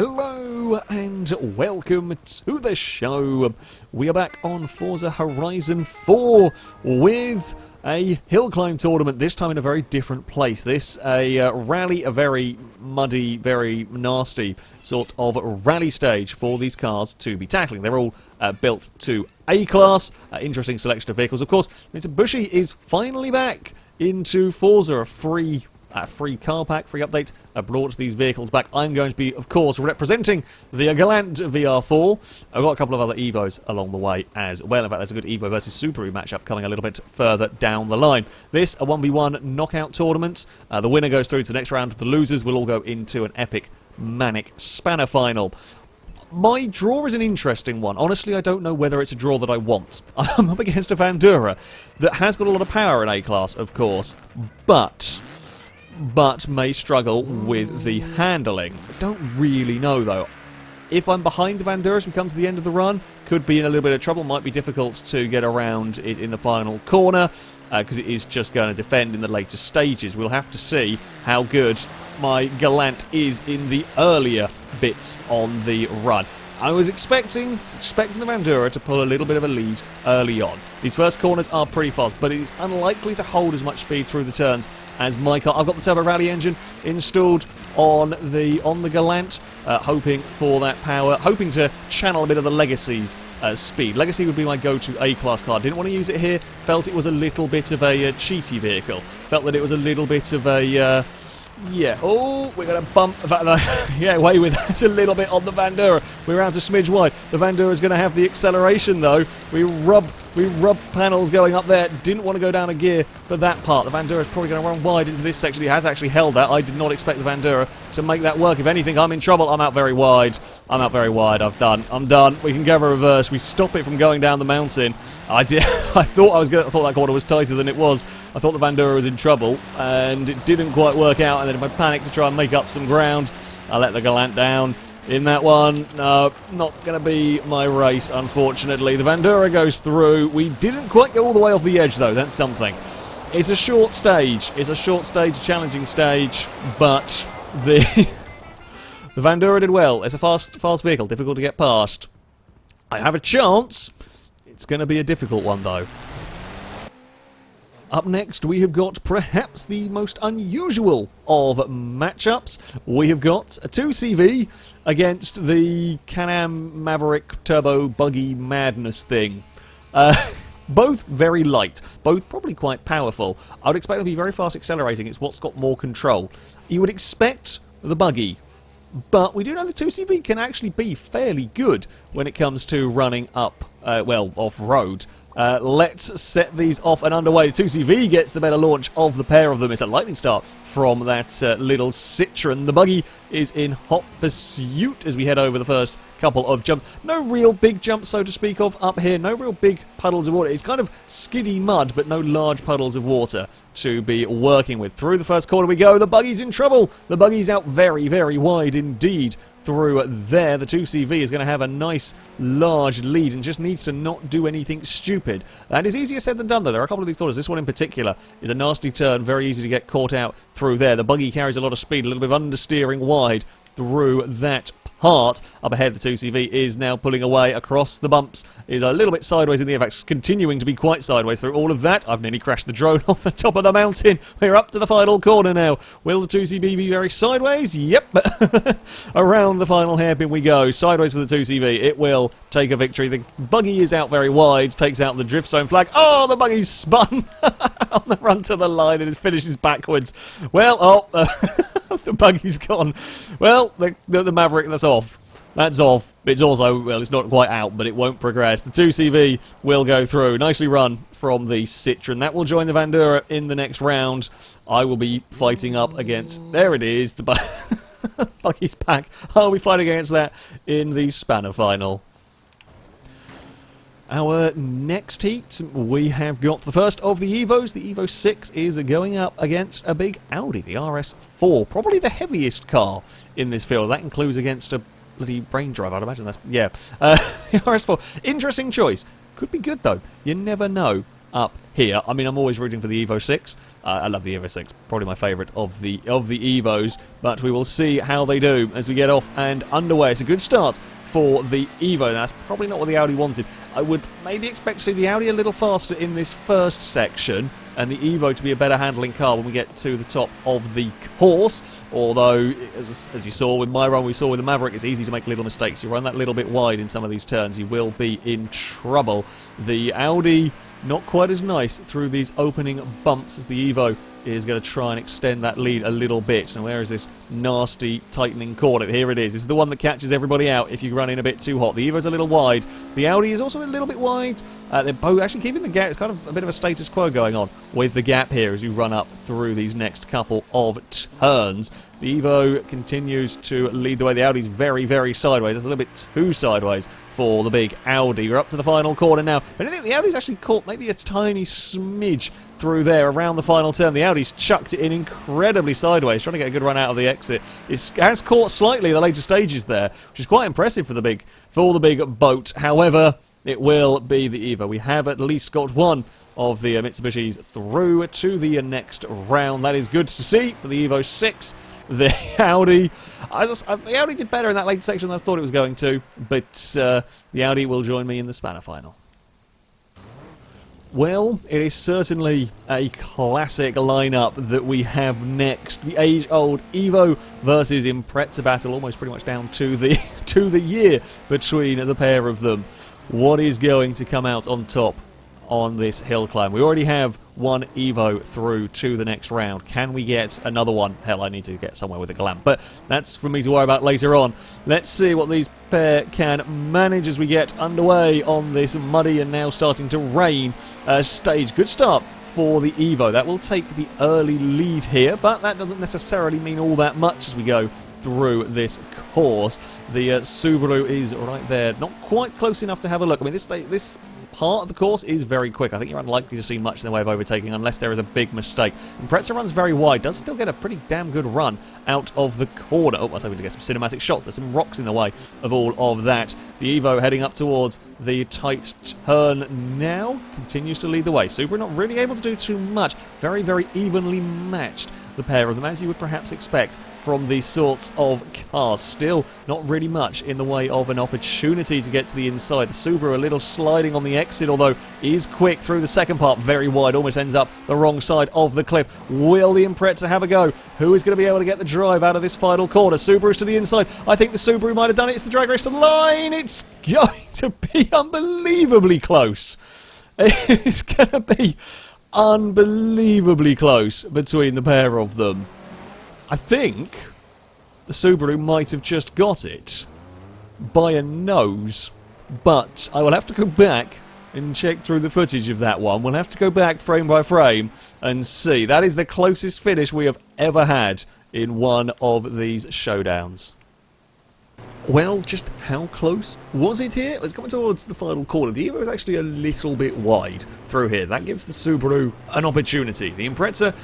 Hello and welcome to the show. We are back on Forza Horizon 4 with a Hillclimb tournament, this time in a very different place. This a rally, a very muddy, very nasty sort of rally stage for these cars to be tackling. They're all built to A-class, interesting selection of vehicles. Of course, Mitsubishi is finally back into Forza, a free car pack, free update, brought these vehicles back. I'm going to be, of course, representing the Galant VR4. I've got a couple of other Evos along the way as well. In fact, there's a good Evo versus Subaru matchup coming a little bit further down the line. This, a 1v1 knockout tournament. The winner goes through to the next round. The losers will all go into an epic Manic spanner final. My draw is an interesting one. Honestly, I don't know whether it's a draw that I want. I'm up against a Vandura that has got a lot of power in A-class, of course, but may struggle with the handling. I don't really know, though. If I'm behind the Vandura as we come to the end of the run, could be in a little bit of trouble. Might be difficult to get around it in the final corner, because it is just going to defend in the later stages. We'll have to see how good my Galant is in the earlier bits on the run. I was expecting the Vandura to pull a little bit of a lead early on. These first corners are pretty fast, but it is unlikely to hold as much speed through the turns as my car. I've got the Turbo Rally engine installed on the Galant, hoping for that power, hoping to channel a bit of the Legacy's speed. Legacy would be my go-to A-class car. Didn't want to use it here. Felt it was a little bit of a cheaty vehicle. Felt that it was a little bit of a yeah. Oh, we're going to bump. Yeah, away with that a little bit on the Vandura. We're out a smidge wide. The Vandura is going to have the acceleration, though. We rub panels going up there. Didn't want to go down a gear for that part. The Vandura is probably going to run wide into this section. He has actually held that. I did not expect the Vandura to make that work. If anything, I'm in trouble. I'm out very wide. I'm done. We can go for reverse. We stop it from going down the mountain. I thought that corner was tighter than it was. I thought the Vandura was in trouble, and it didn't quite work out. And then in my panic to try and make up some ground, I let the Galant down. In that one, no, not going to be my race, unfortunately. The Vandura goes through. We didn't quite go all the way off the edge, though. That's something. It's a short stage. It's a short stage, a challenging stage, but the Vandura did well. It's a fast vehicle, difficult to get past. I have a chance. It's going to be a difficult one, though. Up next, we have got perhaps the most unusual of matchups. We have got a 2CV against the Can-Am Maverick Turbo Buggy Madness thing. Both very light, both probably quite powerful. I would expect them to be very fast accelerating. It's what's got more control. You would expect the Buggy, but we do know the 2CV can actually be fairly good when it comes to running up, well, off-road. Let's set these off and underway. The 2CV gets the better launch of the pair of them. It's a lightning start from that little Citroen. The Buggy is in hot pursuit as we head over the first couple of jumps. No real big jumps, so to speak of, up here. No real big puddles of water. It's kind of skiddy mud, but no large puddles of water to be working with. Through the first corner we go. The Buggy's in trouble. The Buggy's out very, very wide indeed. Through there, the 2CV is going to have a nice large lead and just needs to not do anything stupid. That is easier said than done, though. There are a couple of these corners. This one in particular is a nasty turn, very easy to get caught out through there. The Buggy carries a lot of speed, a little bit of understeering wide through that part. Up ahead, the 2CV is now pulling away across the bumps, is a little bit sideways in the air, in fact, continuing to be quite sideways through all of that. I've nearly crashed the drone off the top of the mountain. We're up to the final corner now. Will the 2CV be very sideways? Yep. Around the final hairpin we go. Sideways for the 2CV. It will take a victory. The Buggy is out very wide, takes out the drift zone flag. Oh, the Buggy's spun on the run to the line and it finishes backwards. Well, the Buggy's gone. Well, the Maverick, that's off. That's off. It's also, well, it's not quite out, but it won't progress. The 2CV will go through. Nicely run from the Citroen. That will join the Vandura in the next round. I will be fighting up against, there it is, the Buggy's pack. I'll be fighting against that in the spanner final. Our next heat, we have got the first of the Evos. The Evo 6 is going up against a big Audi, the RS4. Probably the heaviest car in this field. That includes against a bloody brain drive, I'd imagine. That's, yeah. The RS4. Interesting choice. Could be good, though. You never know. up here. I mean, I'm always rooting for the Evo 6. I love the Evo 6, probably my favourite of the Evos, but we will see how they do as we get off and underway. It's a good start for the Evo. That's probably not what the Audi wanted. I would maybe expect to see the Audi a little faster in this first section, and the Evo to be a better handling car when we get to the top of the course. Although, as you saw with my run, we saw with the Maverick, it's easy to make little mistakes. You run that little bit wide in some of these turns, you will be in trouble. The Audi, not quite as nice through these opening bumps as the Evo is going to try and extend that lead a little bit. And where is this nasty tightening corner? Here it is. This is the one that catches everybody out if you run in a bit too hot. The Evo's a little wide. The Audi is also a little bit wide. They're both actually keeping the gap. It's kind of a bit of a status quo going on with the gap here as you run up through these next couple of turns. The Evo continues to lead the way. The Audi's very, very sideways. It's a little bit too sideways for the big Audi. We're up to the final corner now. But I think the Audi's actually caught maybe a tiny smidge through there around the final turn. The Audi's chucked it in incredibly sideways, trying to get a good run out of the exit. It has caught slightly the later stages there, which is quite impressive for the big boat. However, it will be the Evo. We have at least got one of the Mitsubishis through to the next round. That is good to see for the Evo 6. The Audi, the Audi did better in that later section than I thought it was going to, but the Audi will join me in the Spanner final. Well, it is certainly a classic lineup that we have next. The age-old Evo versus Impreza battle, almost pretty much down to the year between the pair of them. What is going to come out on top on this hill climb? We already have one Evo through to the next round. Can we get another one? Hell, I need to get somewhere with a glamp, but that's for me to worry about later on. Let's see what these pair can manage as we get underway on this muddy and now starting to rain stage. Good start for the Evo. That will take the early lead here, but that doesn't necessarily mean all that much as we go through this course. The Subaru is right there, not quite close enough to have a look. I mean, this part of the course is very quick. I think you're unlikely to see much in the way of overtaking unless there is a big mistake. Impreza runs very wide, does still get a pretty damn good run out of the corner. Oh, I was hoping to get some cinematic shots. There's some rocks in the way of all of that. The Evo heading up towards the tight turn now continues to lead the way. Subaru not really able to do too much. Very, very evenly matched, the pair of them, as you would perhaps expect from these sorts of cars. Still not really much in the way of an opportunity to get to the inside. The Subaru a little sliding on the exit, although is quick through the second part, very wide, almost ends up the wrong side of the cliff. Will the Impreza have a go? Who is going to be able to get the drive out of this final corner? Subaru's to the inside. I think the Subaru might have done it. It's the drag race to the line. It's going to be unbelievably close. It's going to be unbelievably close between the pair of them. I think the Subaru might have just got it by a nose, but I will have to go back and check through the footage of that one. We'll have to go back frame by frame and see. That is the closest finish we have ever had in one of these showdowns. Well, just how close was it here? It was coming towards the final corner. The Evo is actually a little bit wide through here. That gives the Subaru an opportunity. The Impreza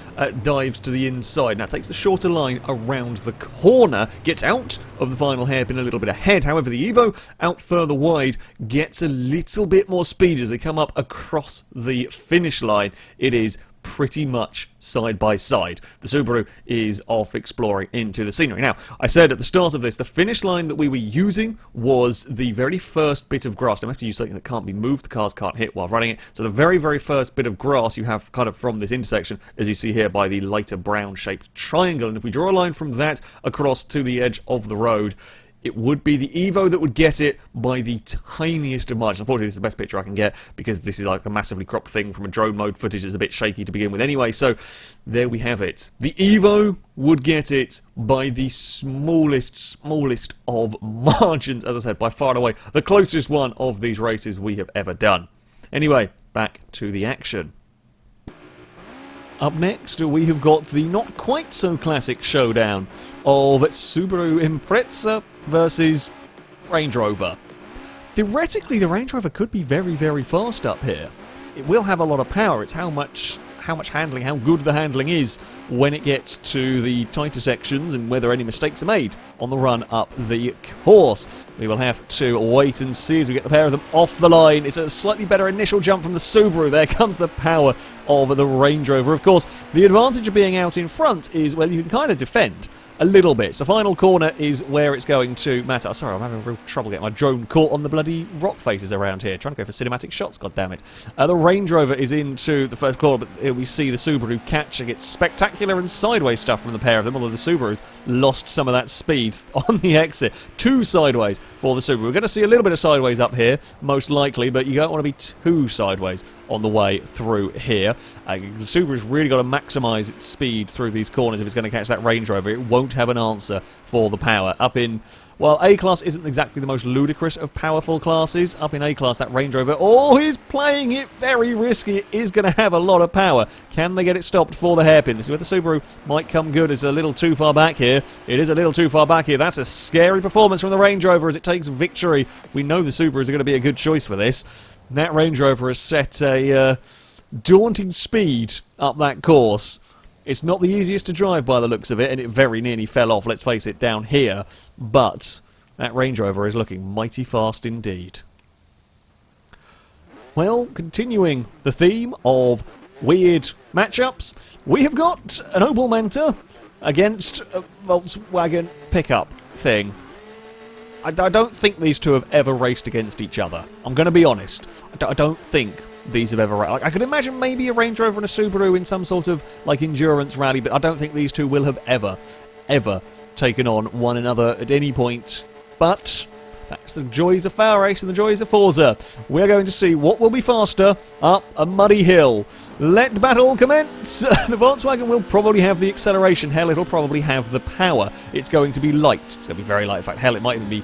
dives to the inside. Now takes the shorter line around the corner. Gets out of the final hairpin a little bit ahead. However, the Evo, out further wide, gets a little bit more speed as they come up across the finish line. It is pretty much side by side. The Subaru is off exploring into the scenery. Now, I said at the start of this, the finish line that we were using was the very first bit of grass. Now, we have to use something that can't be moved, the cars can't hit while running it. So the very, very first bit of grass you have kind of from this intersection, as you see here by the lighter brown shaped triangle. And if we draw a line from that across to the edge of the road, it would be the Evo that would get it by the tiniest of margins. Unfortunately, this is the best picture I can get because this is like a massively cropped thing from a drone mode footage that's a bit shaky to begin with anyway. So there we have it. The Evo would get it by the smallest of margins. As I said, by far and away the closest one of these races we have ever done. Anyway, back to the action. Up next, we have got the not quite so classic showdown of Subaru Impreza versus Range Rover. Theoretically, the Range Rover could be very, very fast up here. It will have a lot of power. It's how how much handling, how good the handling is when it gets to the tighter sections and whether any mistakes are made on the run up the course. We will have to wait and see as we get the pair of them off the line. It's a slightly better initial jump from the Subaru. There comes the power of the Range Rover. Of course, the advantage of being out in front is, well, you can kind of defend a little bit. The final corner is where it's going to matter. Oh, sorry, I'm having real trouble getting my drone caught on the bloody rock faces around here. Trying to go for cinematic shots, goddammit. The Range Rover is into the first corner, but here we see the Subaru catching it. Spectacular and sideways stuff from the pair of them, although the Subaru's lost some of that speed on the exit. 2 sideways for the Subaru. We're going to see a little bit of sideways up here, most likely, but you don't want to be too sideways on the way through here. The Subaru's really got to maximise its speed through these corners if it's going to catch that Range Rover. It won't have an answer for the power. Up in, well, A-Class isn't exactly the most ludicrous of powerful classes. Up in A-Class, that Range Rover, oh, he's playing it very risky. It is going to have a lot of power. Can they get it stopped for the hairpin? This is where the Subaru might come good. It's a little too far back here. It is a little too far back here. That's a scary performance from the Range Rover as it takes victory. We know the Subarus are going to be a good choice for this. That Range Rover has set a daunting speed up that course. It's not the easiest to drive by the looks of it, and it very nearly fell off, let's face it, down here. But that Range Rover is looking mighty fast indeed. Well, continuing the theme of weird matchups, we have got an Opel Manta against a Volkswagen pickup thing. I don't think these two have ever raced against each other. I'm going to be honest. I don't think these have ever raced. Like, I could imagine maybe a Range Rover and a Subaru in some sort of like endurance rally, but I don't think these two will have ever taken on one another at any point. But that's the joys of FailRace and the joys of Forza. We're going to see what will be faster up a muddy hill. Let battle commence. The Volkswagen will probably have the acceleration. Hell, it'll probably have the power. It's going to be light. It's going to be very light. In fact, hell, it might even be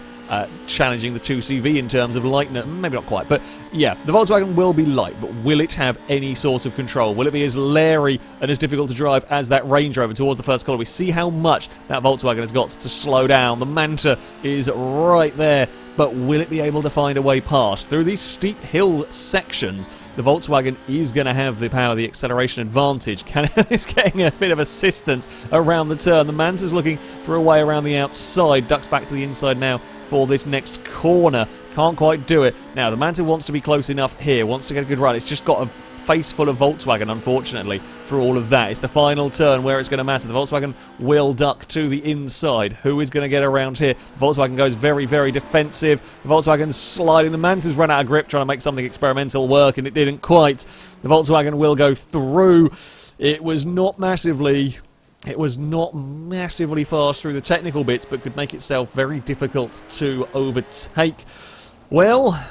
challenging the 2CV in terms of lightness. Maybe not quite, but yeah, the Volkswagen will be light, but will it have any sort of control? Will it be as leery and as difficult to drive as that Range Rover towards the first corner? We see how much that Volkswagen has got to slow down. The Manta is right there, but will it be able to find a way past? Through these steep hill sections, the Volkswagen is going to have the power, the acceleration advantage. It's getting a bit of assistance around the turn. The Manta's looking for a way around the outside, ducks back to the inside now for this next corner. Can't quite do it. Now, the Manta wants to be close enough here, wants to get a good run. It's just got a face full of Volkswagen, unfortunately, for all of that. It's the final turn where it's going to matter. The Volkswagen will duck to the inside. Who is going to get around here? The Volkswagen goes very, very defensive. The Volkswagen's sliding. The Manta's run out of grip trying to make something experimental work, and it didn't quite. The Volkswagen will go through. It was not massively fast through the technical bits, but could make itself very difficult to overtake. Well,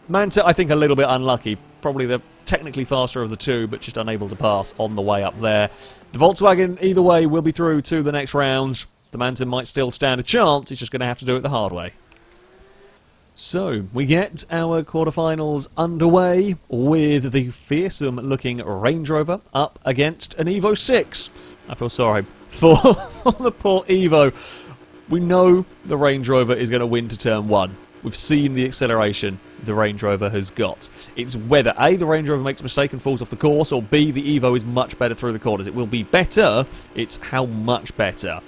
Manta, I think, a little bit unlucky. Probably the technically faster of the two, but just unable to pass on the way up there. The Volkswagen, either way, will be through to the next round. The Manta might still stand a chance. It's just going to have to do it the hard way. So, we get our quarterfinals underway with the fearsome-looking Range Rover up against an Evo 6. I feel sorry for the poor Evo. We know the Range Rover is going to win to turn 1. We've seen the acceleration the Range Rover has got. It's whether A, the Range Rover makes a mistake and falls off the course, or B, the Evo is much better through the corners. It will be better. It's how much better.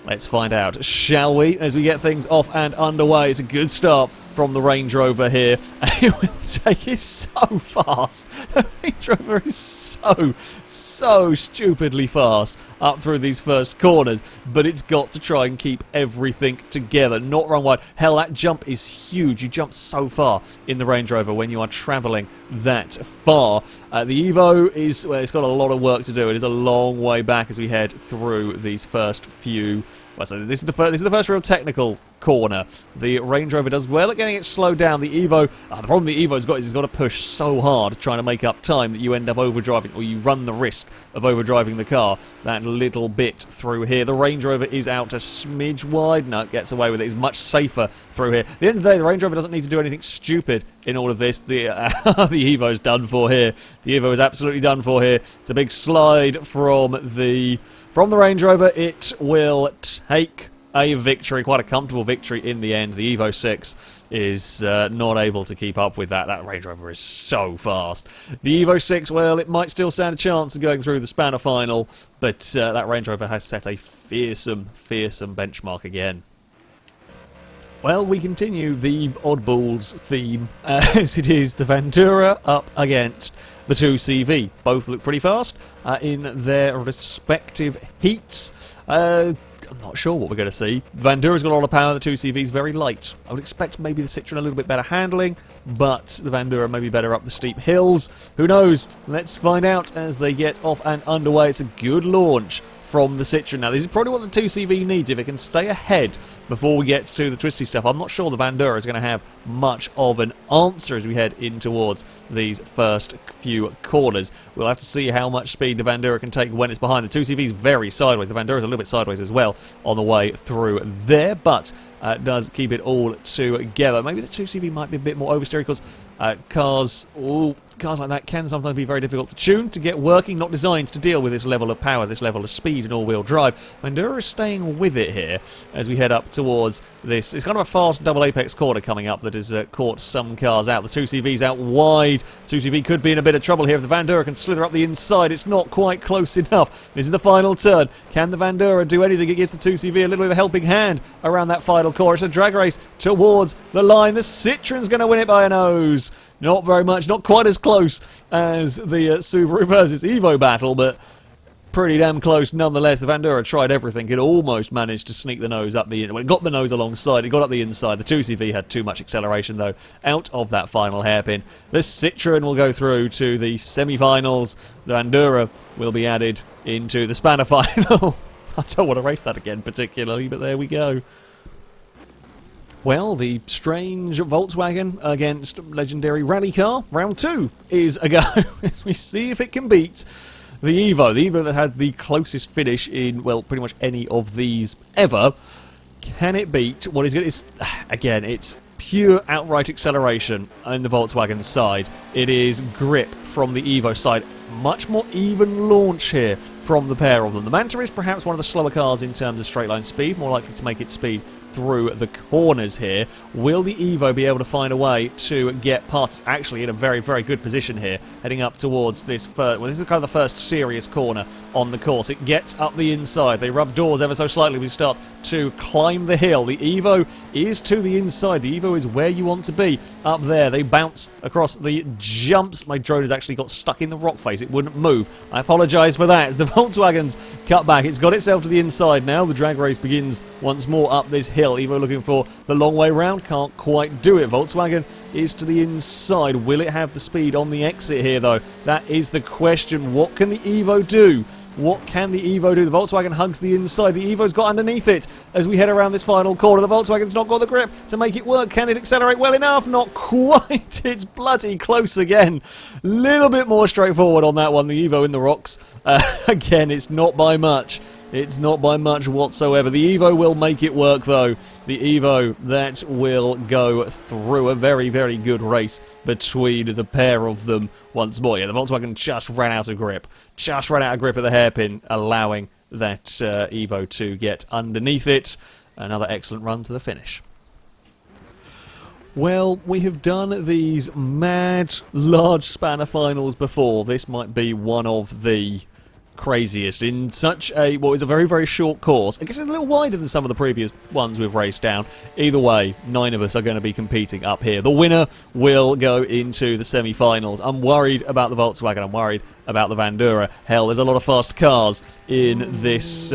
Let's find out, shall we, as we get things off and underway. It's a good start from the Range Rover here. It is so fast. The Range Rover is so stupidly fast up through these first corners, but it's got to try and keep everything together, not run wide. Hell, that jump is huge. You jump so far in the Range Rover when you are travelling that far. The Evo is, well, it's got a lot of work to do. It is a long way back as we head through these first few. Well, so this is the first real technical corner. The Range Rover does well at getting it slowed down. The Evo, the problem the Evo's got is it's got to push so hard trying to make up time that you end up overdriving, or you run the risk of overdriving the car that little bit through here. The Range Rover is out a smidge wide. No, it gets away with it. It's much safer through here. At the end of the day, the Range Rover doesn't need to do anything stupid in all of this. The Evo's done for here. The Evo is absolutely done for here. It's a big slide from the Range Rover. It will take a victory, quite a comfortable victory in the end. The Evo 6 is not able to keep up with that. That Range Rover is so fast. The Evo 6, well, it might still stand a chance of going through the Spanner final, but that Range Rover has set a fearsome, fearsome benchmark again. Well, we continue the oddballs theme, as it is the Vandura up against the 2CV. Both look pretty fast in their respective heats. I'm not sure what we're going to see. Vandura's got a lot of power, the 2CV's very light. I would expect maybe the Citroen a little bit better handling, but the Vandura may be better up the steep hills. Who knows? Let's find out as they get off and underway. It's a good launch from the Citroen. Now, this is probably what the 2CV needs. If it can stay ahead before we get to the twisty stuff, I'm not sure the Vandura is going to have much of an answer as we head in towards these first few corners. We'll have to see how much speed the Vandura can take when it's behind. The 2CV is very sideways. The Vandura is a little bit sideways as well on the way through there, but does keep it all together. Maybe the 2CV might be a bit more oversteery because cars like that can sometimes be very difficult to tune, to get working, not designed to deal with this level of power, this level of speed in all-wheel drive. Vandura is staying with it here as we head up towards this. It's kind of a fast double apex corner coming up that has caught some cars out. The 2CV's out wide. 2CV could be in a bit of trouble here if the Vandura can slither up the inside. It's not quite close enough. This is the final turn. Can the Vandura do anything? It gives the 2CV a little bit of a helping hand around that final corner. It's a drag race towards the line. The Citroen's going to win it by a nose. Not very much, not quite as close as the Subaru versus Evo battle, but pretty damn close nonetheless. The Vandura tried everything. It almost managed to sneak the nose up the inside. Well, it got the nose alongside, it got up the inside. The 2CV had too much acceleration, though, out of that final hairpin. The Citroen will go through to the semi-finals. The Vandura will be added into the Spanner final. I don't want to race that again particularly, but there we go. Well, the strange Volkswagen against legendary rally car, round 2 is a go as we see if it can beat the Evo that had the closest finish in, well, pretty much any of these ever. Can it beat what is good? Again, it's pure outright acceleration on the Volkswagen side. It is grip from the Evo side. Much more even launch here from the pair of them. The Manta is perhaps one of the slower cars in terms of straight line speed, more likely to make its speed through the corners here. Will the Evo be able to find a way to get past? It's actually in a very, very good position here, heading up towards this first, well, this is kind of the first serious corner on the course. It gets up the inside. They rub doors ever so slightly. We start to climb the hill. The Evo is to the inside. The Evo is where you want to be up there. They bounce across the jumps. My drone has actually got stuck in the rock face. It wouldn't move. I apologise for that. As the Volkswagen's cut back, it's got itself to the inside now. The drag race begins once more up this hill. Evo looking for the long way round, can't quite do it. Volkswagen is to the inside. Will it have the speed on the exit here, though? That is the question. What can the Evo do? What can the Evo do? The Volkswagen hugs the inside. The Evo's got underneath it as we head around this final corner. The Volkswagen's not got the grip to make it work. Can it accelerate well enough? Not quite. It's bloody close again. Little bit more straightforward on that one. The Evo in the rocks. Again, it's not by much. It's not by much whatsoever. The Evo will make it work, though. The Evo that will go through a very, very good race between the pair of them once more. Yeah, the Volkswagen just ran out of grip. Just ran out of grip at the hairpin, allowing that Evo to get underneath it. Another excellent run to the finish. Well, we have done these mad, large spanner finals before. This might be one of the craziest in such a, well, it's a very, very short course. I guess it's a little wider than some of the previous ones we've raced down. Either way, 9 of us are going to be competing up here. The winner will go into the semi-finals. I'm worried about the Volkswagen. I'm worried about the Vandura. Hell, there's a lot of fast cars in this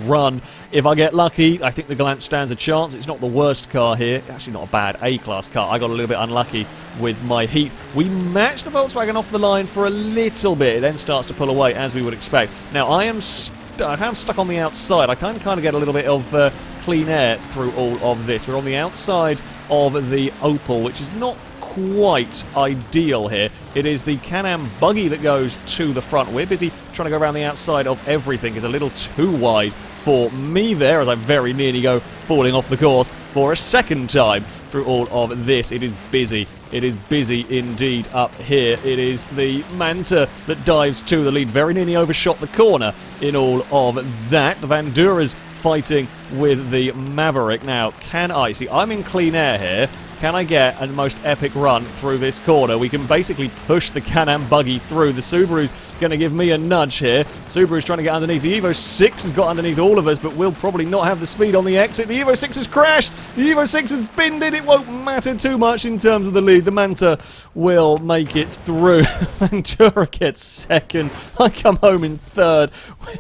run. If I get lucky, I think the Galant stands a chance. It's not the worst car here. Actually, not a bad A-class car. I got a little bit unlucky with my heat. We matched the Volkswagen off the line for a little bit. It then starts to pull away, as we would expect. Now, I'm stuck on the outside. I kind of get a little bit of clean air through all of this. We're on the outside of the Opel, which is not quite ideal here. It is the Can-Am Buggy that goes to the front. We're busy trying to go around the outside of everything. It's a little too wide for me there, as I very nearly go falling off the course for a second time through all of this. It is busy. It is busy indeed up here. It is the Manta that dives to the lead. Very nearly overshot the corner in all of that. The Vandura's fighting with the Maverick. Now, can I... See, I'm in clean air here. Can I get a most epic run through this corner? We can basically push the Can-Am Buggy through. The Subaru's going to give me a nudge here. Subaru's trying to get underneath. The Evo 6 has got underneath all of us, but will probably not have the speed on the exit. The Evo 6 has crashed. The Evo 6 has binned it. It won't matter too much in terms of the lead. The Manta will make it through. Vandura gets second. I come home in third.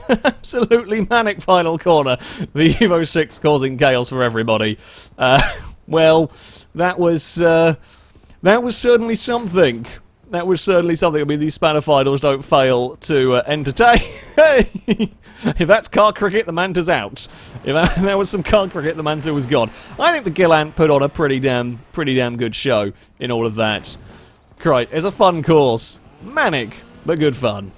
Absolutely manic final corner. The Evo 6 causing chaos for everybody. Well... That was certainly something. That was certainly something. I mean, these Spanner finals don't fail to entertain. If that's car cricket, the Manta's out. If that was some car cricket, the Manta was gone. I think the Gillant put on a pretty damn good show in all of that. Right, it's a fun course. Manic, but good fun.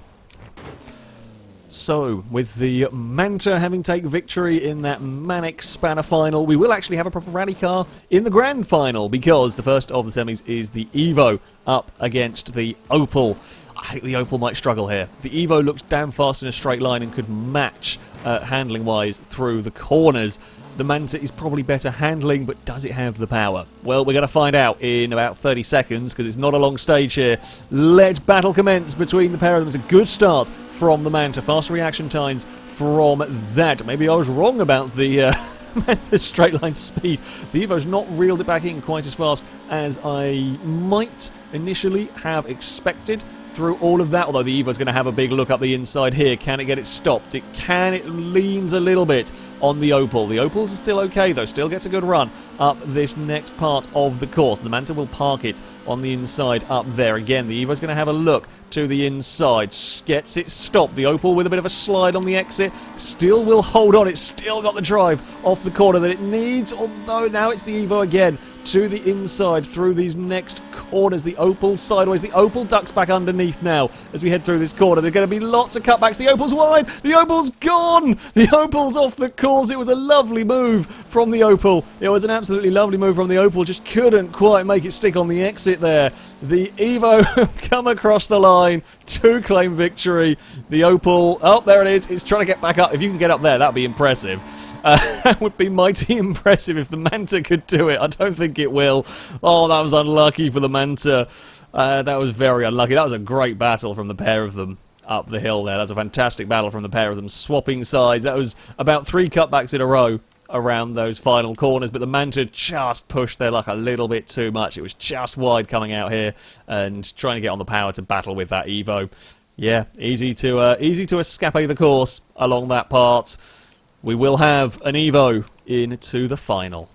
So, with the Manta having taken victory in that Manic Spanner final, we will actually have a proper rally car in the grand final, because the first of the semis is the Evo up against the Opel. I think the Opel might struggle here. The Evo looks damn fast in a straight line and could match handling-wise through the corners. The Manta is probably better handling, but does it have the power? Well, we're going to find out in about 30 seconds, because it's not a long stage here. Let battle commence between the pair of them. It's a good start from the Manta. Fast reaction times from that. Maybe I was wrong about the Manta's straight line speed. The Evo's not reeled it back in quite as fast as I might initially have expected through all of that, although the Evo's going to have a big look up the inside here. Can it get it stopped? It can. It leans a little bit on the Opel. The Opel's are still okay, though. Still gets a good run up this next part of the course. The Manta will park it on the inside up there. Again, the Evo's going to have a look to the inside. Gets it stopped. The Opel with a bit of a slide on the exit. Still will hold on. It's still got the drive off the corner that it needs, although now it's the Evo again to the inside through these next corners. The Opel sideways. The Opel ducks back underneath now as we head through this corner. There's going to be lots of cutbacks. The Opel's wide. The Opel's gone. The Opel's off the course. It was a lovely move from the Opel. It was an absolutely lovely move from the Opel. Just couldn't quite make it stick on the exit there. The Evo come across the line to claim victory. The Opel, oh, there it is. It's trying to get back up. If you can get up there, that would be impressive. That would be mighty impressive if the Manta could do it. I don't think it will. Oh, that was unlucky for the Manta. That was very unlucky. That was a great battle from the pair of them up the hill there. That's a fantastic battle from the pair of them, swapping sides. That was about 3 cutbacks in a row around those final corners, but the Manta just pushed their luck a little bit too much. It was just wide coming out here and trying to get on the power to battle with that Evo. Yeah, easy to escape the course along that part. We will have an Evo into the final.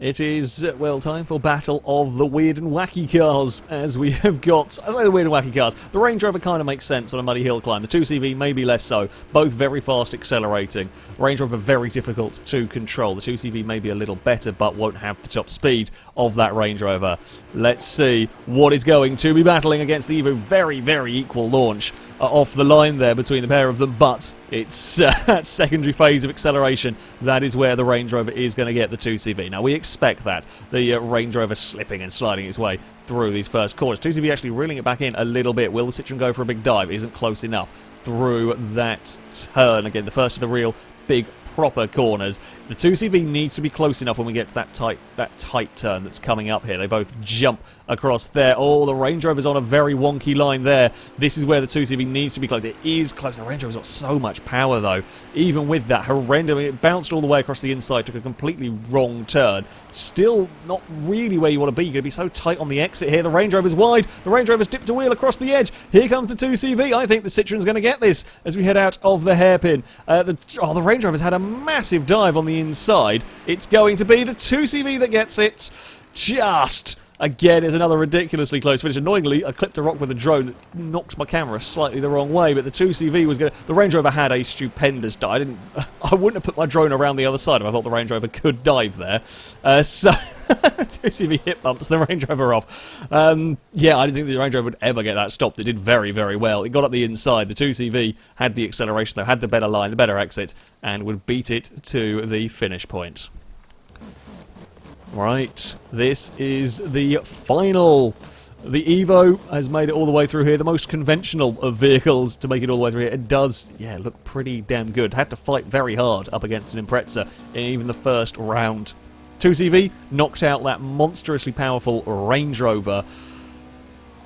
It is, well, time for Battle of the Weird and Wacky Cars, as we have got, I say the Weird and Wacky Cars, the Range Rover kind of makes sense on a muddy hill climb, the 2CV maybe less so, both very fast accelerating, Range Rover very difficult to control, the 2CV may be a little better but won't have the top speed of that Range Rover. Let's see what is going to be battling against the Evo. Very, very equal launch off the line there between the pair of them, but it's that secondary phase of acceleration, that is where the Range Rover is going to get the 2CV. Now, we expect that. The Range Rover slipping and sliding its way through these first corners. 2CV actually reeling it back in a little bit. Will the Citroen go for a big dive? Isn't close enough through that turn. Again, the first of the real big proper corners. The 2CV needs to be close enough when we get to that tight turn that's coming up here. They both jump across there. Oh, the Range Rover's on a very wonky line there. This is where the 2CV needs to be close. It is close. The Range Rover's got so much power, though. Even with that horrendous... I mean, it bounced all the way across the inside, took a completely wrong turn. Still not really where you want to be. You're going to be so tight on the exit here. The Range Rover's wide. The Range Rover's dipped a wheel across the edge. Here comes the 2CV. I think the Citroen's going to get this as we head out of the hairpin. The Range Rover's had a massive dive on the inside. It's going to be the 2CV that gets it. Just... Again, is another ridiculously close finish. Annoyingly, I clipped a rock with a drone that knocked my camera slightly the wrong way, but the 2CV was going to... The Range Rover had a stupendous dive. I wouldn't have put my drone around the other side if I thought the Range Rover could dive there. So, 2CV hit bumps the Range Rover off. Yeah, I didn't think the Range Rover would ever get that stopped. It did very, very well. It got up the inside. The 2CV had the acceleration, though, had the better line, the better exit, and would beat it to the finish point. Right, this is the final The Evo has made it all the way through here. The most conventional of vehicles to make it all the way through here. It does, yeah, look pretty damn good. Had to fight very hard up against an Impreza in even the first round. 2CV knocked out that monstrously powerful Range Rover.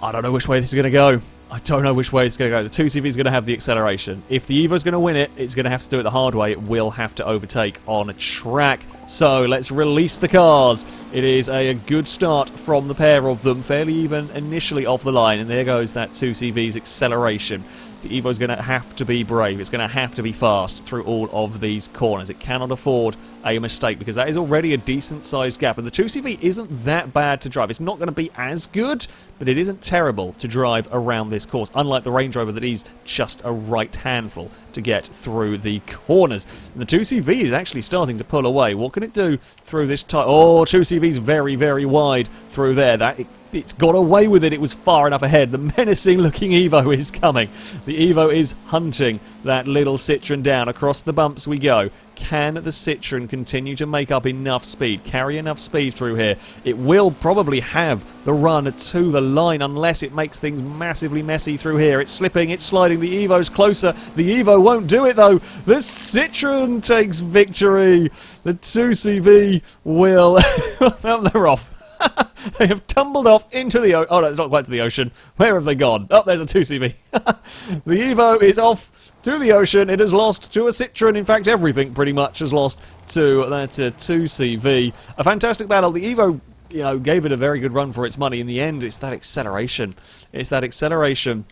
I don't know which way this is going to go. I don't know which way it's going to go. The 2CV is going to have the acceleration. If the Evo's going to win it, it's going to have to do it the hard way. It will have to overtake on a track. So let's release the cars. It is a good start from the pair of them. Fairly even initially off the line. And there goes that 2CV's acceleration. The Evo's going to have to be brave. It's going to have to be fast through all of these corners. It cannot afford a mistake because that is already a decent-sized gap. And the 2CV isn't that bad to drive. It's not going to be as good, but it isn't terrible to drive around this course, unlike the Range Rover that is just a right handful to get through the corners. And the 2CV is actually starting to pull away. What can it do through this time? Oh, 2CV's very, very wide through there. It's got away with it. It was far enough ahead. The menacing-looking Evo is coming. The Evo is hunting that little Citroen down. Across the bumps we go. Can the Citroen continue to make up enough speed, carry enough speed through here? It will probably have the run to the line unless it makes things massively messy through here. It's slipping, it's sliding. The Evo's closer. The Evo won't do it, though. The Citroen takes victory. The 2CV will... They're off. They have tumbled off into the ocean. Oh, no, it's not quite to the ocean. Where have they gone? Oh, there's a 2CV. The Evo is off to the ocean. It has lost to a Citroen. In fact, everything pretty much has lost to that 2CV. A fantastic battle. The Evo, you know, gave it a very good run for its money. In the end, it's that acceleration. It's that acceleration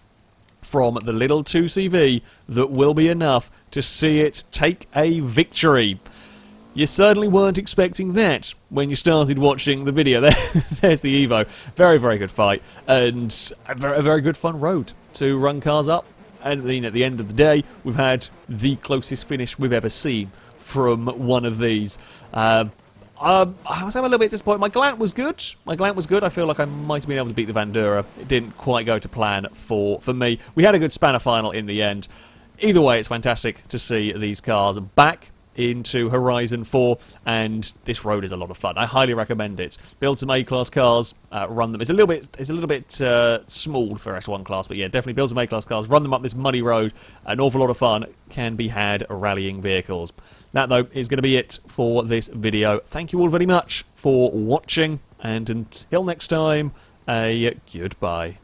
from the little 2CV that will be enough to see it take a victory. You certainly weren't expecting that when you started watching the video. There's the Evo. Very, very good fight. And a very good fun road to run cars up. And then at the end of the day, we've had the closest finish we've ever seen from one of these. I was a little bit disappointed. My glant was good. I feel like I might have been able to beat the Vandura. It didn't quite go to plan for me. We had a good spanner final in the end. Either way, it's fantastic to see these cars back into Horizon 4, and this road is a lot of fun. I highly recommend it. Build some A-class cars, run them. It's a little bit small for S1 class, but yeah, definitely build some A-class cars, run them up this muddy road. An awful lot of fun can be had rallying vehicles. That, though, is going to be it for this video. Thank you all very much for watching, and until next time, a goodbye.